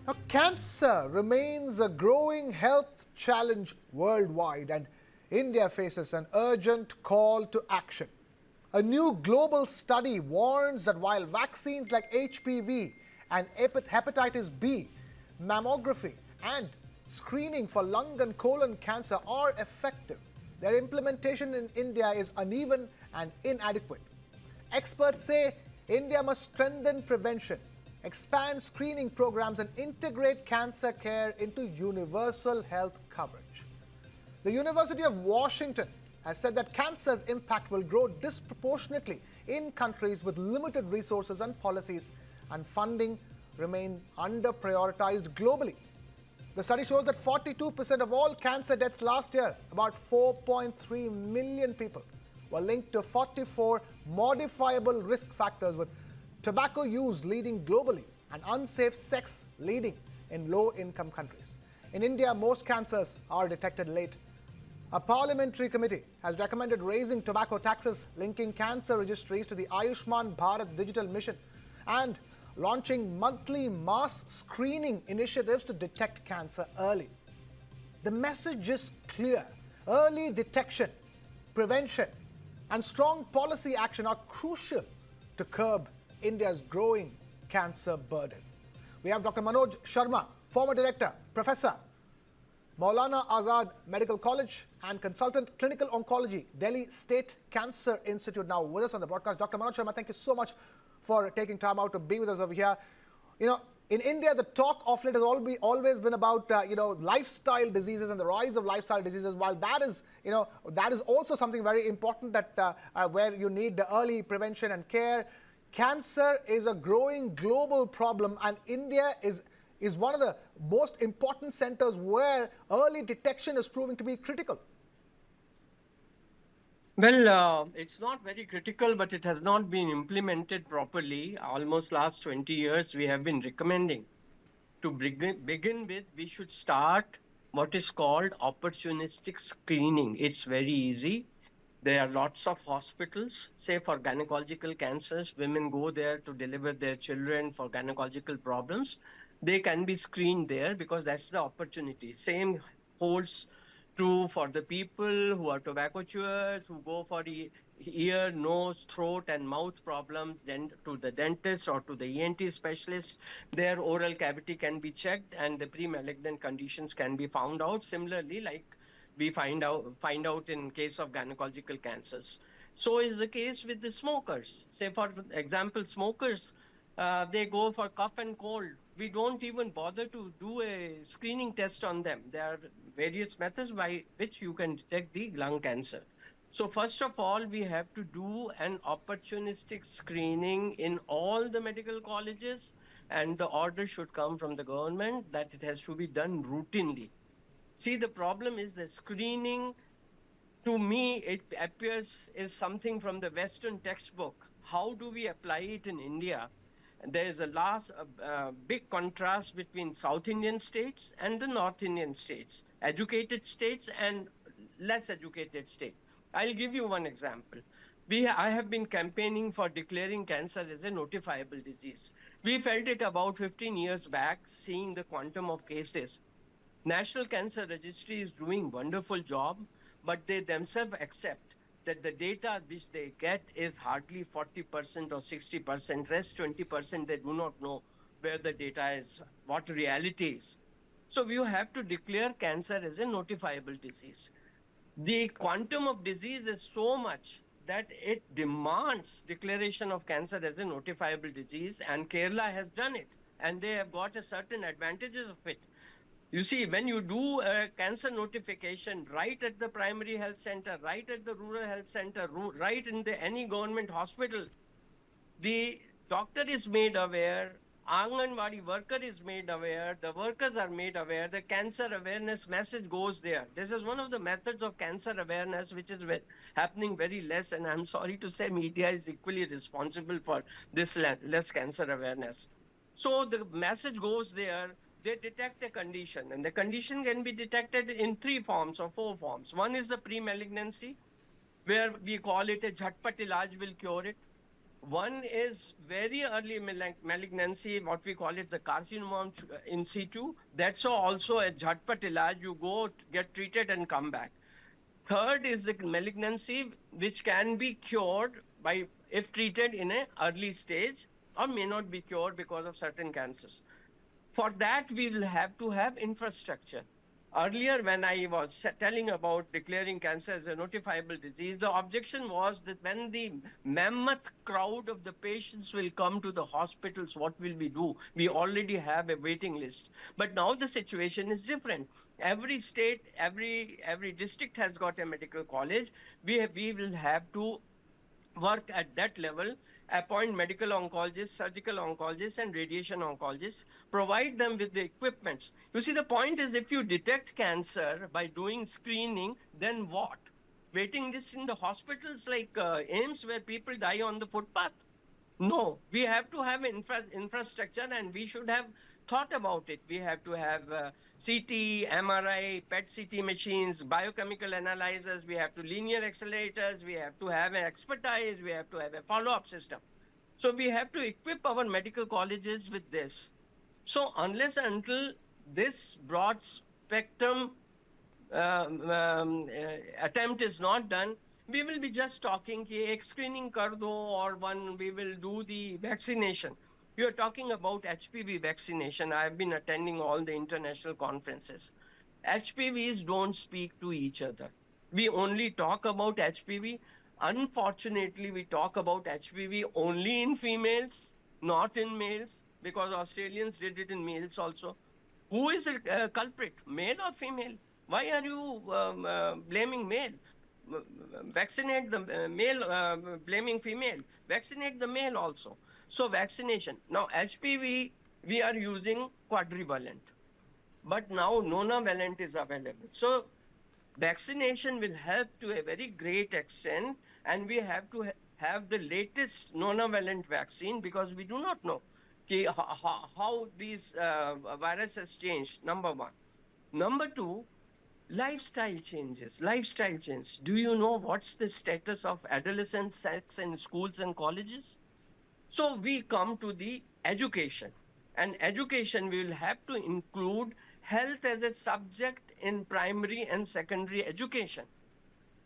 Now, cancer remains a growing health challenge worldwide, and India faces an urgent call to action. A new global study warns that while vaccines like HPV and hepatitis B, mammography, and screening for lung and colon cancer are effective, their implementation in India is uneven and inadequate. Experts say India must strengthen prevention, expand screening programs, and integrate cancer care into universal health coverage. The University of Washington has said that cancer's impact will grow disproportionately in countries with limited resources and policies, and funding remain under-prioritized globally. The study shows that 42% of all cancer deaths last year, about 4.3 million people, were linked to 44 modifiable risk factors, with tobacco use leading globally and unsafe sex leading in low-income countries. In India, most cancers are detected late. A parliamentary committee has recommended raising tobacco taxes, linking cancer registries to the Ayushman Bharat digital mission, and launching monthly mass screening initiatives to detect cancer early. The message is clear. Early detection, prevention, and strong policy action are crucial to curb India's growing cancer burden. We have Dr. Manoj Sharma, former director, professor, Maulana Azad Medical College and consultant clinical oncology, Delhi State Cancer Institute, now with us on the broadcast. Dr. Manoj Sharma, thank you so much for taking time out to be with us over here. You know, in India, the talk of late has always been about lifestyle diseases and the rise of lifestyle diseases. While that is also something very important, that where you need the early prevention and care. Cancer is a growing global problem, and India is one of the most important centers where early detection is proving to be critical. Well, it's not very critical, but it has not been implemented properly. Almost last 20 years, we have been recommending to begin with, we should start what is called opportunistic screening. It's very easy. There are lots of hospitals, say for gynecological cancers, women go there to deliver their children for gynecological problems. They can be screened there because that's the opportunity. Same holds true for the people who are tobacco chewers, who go for ear, nose, throat, and mouth problems, then to the dentist or to the ENT specialist. Their oral cavity can be checked and the pre-malignant conditions can be found out. Similarly, like we find out in case of gynecological cancers. So is the case with the smokers. Say, for example, smokers, they go for cough and cold. We don't even bother to do a screening test on them. There are various methods by which you can detect the lung cancer. So first of all, we have to do an opportunistic screening in all the medical colleges, and the order should come from the government that it has to be done routinely. See, the problem is the screening. To me, it appears is something from the Western textbook. How do we apply it in India? There is a big contrast between South Indian states and the North Indian states, educated states and less educated states. I'll give you one example. I have been campaigning for declaring cancer as a notifiable disease. We felt it about 15 years back, seeing the quantum of cases. National Cancer Registry is doing wonderful job, but they themselves accept that the data which they get is hardly 40% or 60%. Rest 20%, they do not know where the data is, what reality is. So you have to declare cancer as a notifiable disease. The quantum of disease is so much that it demands declaration of cancer as a notifiable disease, and Kerala has done it, and they have got a certain advantages of it. You see, when you do a cancer notification right at the primary health center, right at the rural health center, right in any government hospital, the doctor is made aware, Anganwadi worker is made aware, the workers are made aware, the cancer awareness message goes there. This is one of the methods of cancer awareness which is happening very less, and I'm sorry to say media is equally responsible for this less cancer awareness. So the message goes there, they detect a condition, and the condition can be detected in 3 forms or 4 forms. One is the pre-malignancy, where we call it a jhatpat ilaj will cure it. One is very early malignancy, what we call it the carcinoma in situ. That's also a jhatpat ilaj. You go get treated and come back. Third is the malignancy, which can be cured by if treated in an early stage, or may not be cured because of certain cancers. For that, we will have to have infrastructure. Earlier, when I was telling about declaring cancer as a notifiable disease, the objection was that when the mammoth crowd of the patients will come to the hospitals, what will we do? We already have a waiting list. But now the situation is different. Every state, every district has got a medical college. We will have to work at that level, appoint medical oncologists, surgical oncologists, and radiation oncologists, provide them with the equipments. You see, the point is if you detect cancer by doing screening, then what? Waiting this in the hospitals like AIMS where people die on the footpath? No, we have to have infrastructure, and we should have thought about it. We have to have CT, MRI, PET CT machines, biochemical analyzers, we have to linear accelerators, we have to have an expertise, we have to have a follow-up system. So we have to equip our medical colleges with this. So unless until this broad spectrum attempt is not done, we will be just talking कि एक screening कर दो, or one we will do the vaccination. You are talking about HPV vaccination. I have been attending all the international conferences. HPVs don't speak to each other. We only talk about HPV. Unfortunately, we talk about HPV only in females, not in males, because Australians did it in males also. Who is a culprit, male or female? Why are you blaming male? Vaccinate the male, blaming female. Vaccinate the male also. So vaccination. Now HPV, we are using quadrivalent, but now nonavalent is available. So vaccination will help to a very great extent, and we have to have the latest nonavalent vaccine because we do not know how these virus has changed, number one. Number two, lifestyle changes. Lifestyle change. Do you know what's the status of adolescent sex in schools and colleges? So we come to the education. And education we will have to include health as a subject in primary and secondary education,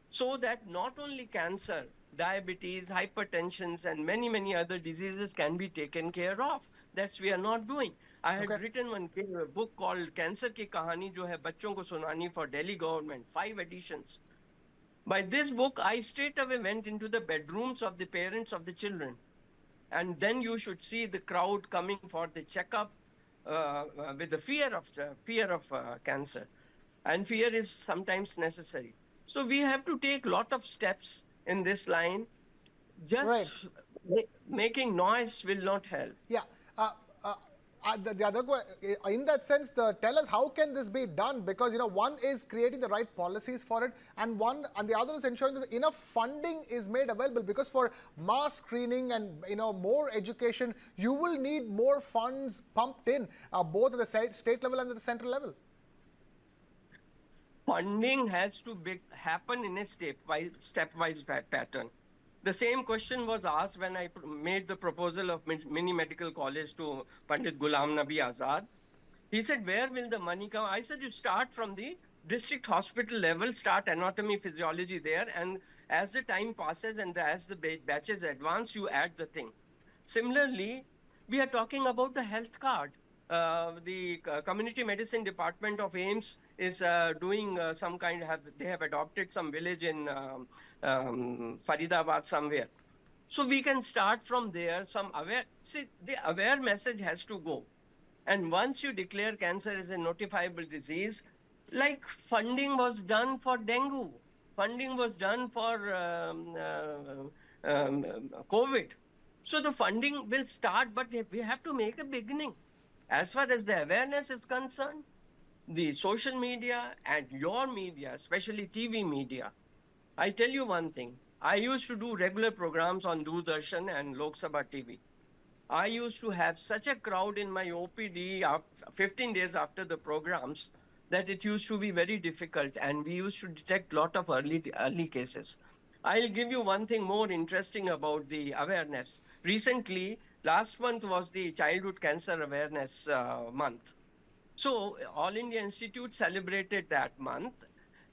so that not only cancer, diabetes, hypertensions, and many, many other diseases can be taken care of. That's we are not doing. I had Okay. written one book called Cancer Ki Kahani, jo hai bachon ko sunani, for Delhi government, 5 editions. By this book, I straight away went into the bedrooms of the parents of the children. And then you should see the crowd coming for the checkup with the fear of cancer. And fear is sometimes necessary. So we have to take a lot of steps in this line. Right. Just making noise will not help. Yeah. The other in that sense, tell us how can this be done? Because one is creating the right policies for it, and the other is ensuring that enough funding is made available. Because for mass screening and more education, you will need more funds pumped in, both at the state level and at the central level. Funding has to happen in a stepwise pattern. The same question was asked when I made the proposal of mini medical college to Pandit Ghulam Nabi Azad. He said, where will the money come? I said, you start from the district hospital level, start anatomy, physiology there, and as the time passes and as the batches advance, you add the thing. Similarly, we are talking about the health card. The community medicine department of AIMS is doing some kind they have adopted some village in Faridabad somewhere. So we can start from there. The aware message has to go. And once you declare cancer as a notifiable disease, like funding was done for dengue, funding was done for COVID. So the funding will start, but we have to make a beginning. As far as the awareness is concerned, the social media and your media, especially TV media, I tell you one thing. I used to do regular programs on Doordarshan and Lok Sabha TV. I used to have such a crowd in my OPD 15 days after the programs that it used to be very difficult, and we used to detect a lot of early cases. I'll give you one thing more interesting about the awareness. Recently, last month was the Childhood Cancer Awareness Month. So All India Institute celebrated that month,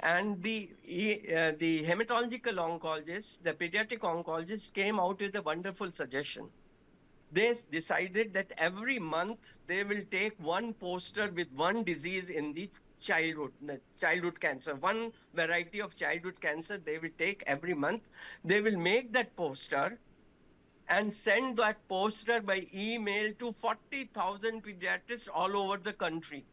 and the hematological oncologist, the pediatric oncologist, came out with a wonderful suggestion. They decided that every month they will take one poster with one disease in the childhood cancer, one variety of childhood cancer they will take every month. They will make that poster and send that poster by email to 40,000 pediatrists all over the country.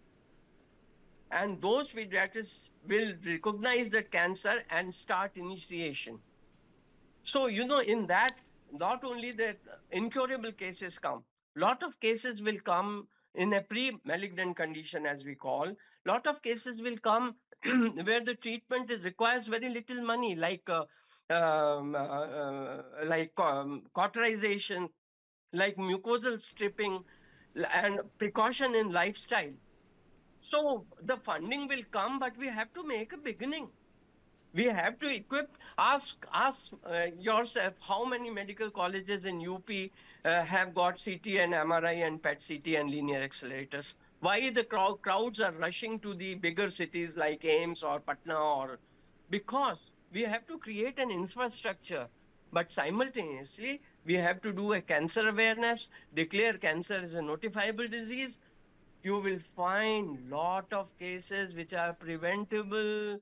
And those pediatrists will recognize that cancer and start initiation. So, in that, not only that incurable cases come, lot of cases will come in a pre-malignant condition, as we call. Lot of cases will come where the treatment requires very little money, cauterization, like mucosal stripping, and precaution in lifestyle. So the funding will come, but we have to make a beginning. We have to equip. Ask yourself how many medical colleges in UP have got CT and MRI and PET CT and linear accelerators. Why the crowds are rushing to the bigger cities like Ames or Patna, or because we have to create an infrastructure. But simultaneously, we have to do a cancer awareness, declare cancer as a notifiable disease. You will find lot of cases which are preventable,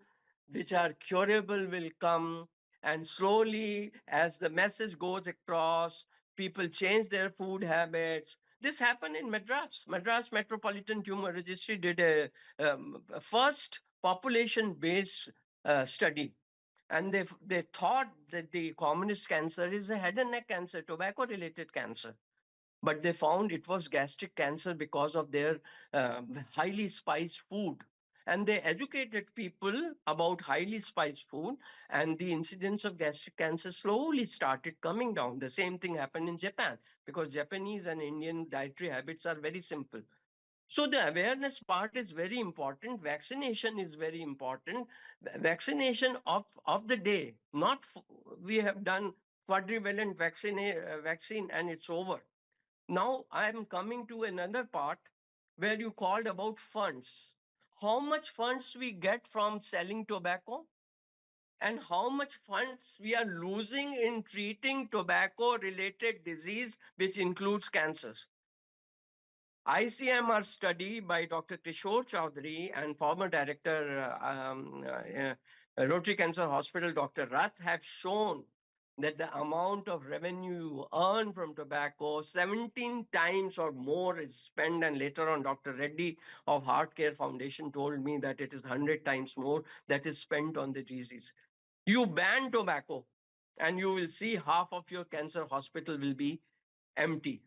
which are curable will come. And slowly, as the message goes across, people change their food habits. This happened in Madras. Madras Metropolitan Tumor Registry did a first population-based study. And they thought that the commonest cancer is a head and neck cancer, tobacco-related cancer, but they found it was gastric cancer because of their highly spiced food. And they educated people about highly spiced food, and the incidence of gastric cancer slowly started coming down. The same thing happened in Japan, because Japanese and Indian dietary habits are very simple. So the awareness part is very important. Vaccination is very important. Vaccination of the day, not we have done quadrivalent vaccine and it's over. Now I am coming to another part where you called about funds. How much funds we get from selling tobacco, and how much funds we are losing in treating tobacco related disease, which includes cancers. ICMR study by Dr. Kishore Chowdhury and former director Rotary Cancer Hospital, Dr. Rath, have shown that the amount of revenue you earn from tobacco, 17 times or more is spent. And later on, Dr. Reddy of Heart Care Foundation told me that it is 100 times more that is spent on the disease. You ban tobacco and you will see half of your cancer hospital will be empty.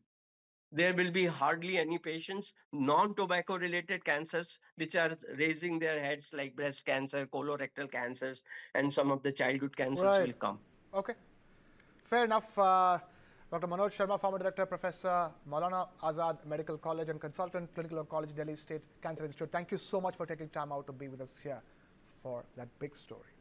There will be hardly any patients. Non-tobacco related cancers which are raising their heads, like breast cancer, colorectal cancers, and some of the childhood cancers Right. will come. Okay. Fair enough. Dr. Manoj Sharma, former director, Professor Maulana Azad Medical College and consultant, Clinical Oncology, Delhi State Cancer Institute. Thank you so much for taking time out to be with us here for that big story.